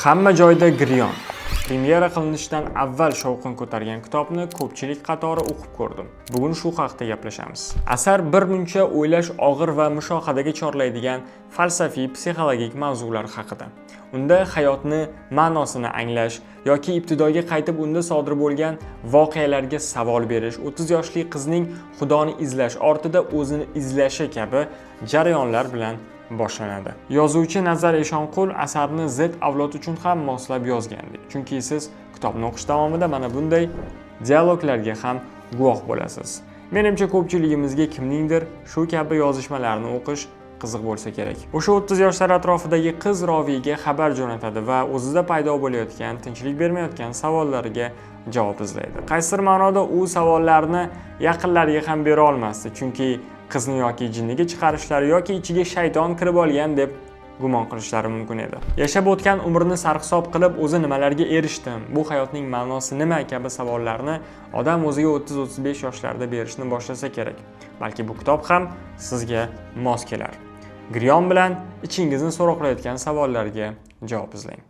Hamma joyda giryon. Premyera qilinishidan avval shovqin ko'targan kitobni ko'pchilik qatori o'qib ko'rdim. Bugun shu haqda gaplashamiz. Asar bir muncha o'ylash og'ir va mushohadaga chorlaydigan falsafiy psixologik mavzular haqida. Unda hayotni ma'nosini anglash yoki ibtidoga qaytib unda sodir bo'lgan voqealarga savol berish, 30 yoshli qizning Xudoni izlash ortida o'zini izlashi kabi jarayonlar bilan boshlanadi. Yozuvchi Nazar Eshonqul asarni Z avlod uchun ham moslab yozgandek. Chunki siz kitobni o'qish davomida mana bunday dialoglarga ham guvoh bo'lasiz. Menimcha ko'pchiligimizga kimningdir shu kabi yozishmalarni o'qish qiziq bo'lsa kerak. O'sha 30 yoshlar atrofidagi qiz roviyga xabar jo'natadi va o'zida paydo bo'layotgan, tinchlik bermayotgan savollariga javob izlaydi. Qaysidir ma'noda u savollarni yaqinlariga ham bera olmasdi, chunki qizni yoki jinniga chiqarishlari yoki ichiga shayton kirib olgan deb gumon qilishlari mumkin edi. Yashab o'tgan umrini sarhisob qilib, o'zi nimalarga erishdim, bu hayotning ma'nosi nima kabi savollarni odam o'ziga 30-35 yoshlarda berishni boshlasa kerak. Balki bu kitob ham sizga mos kelar. Giryon bilan ichingizni so'roqlayotgan savollarga javob izlang.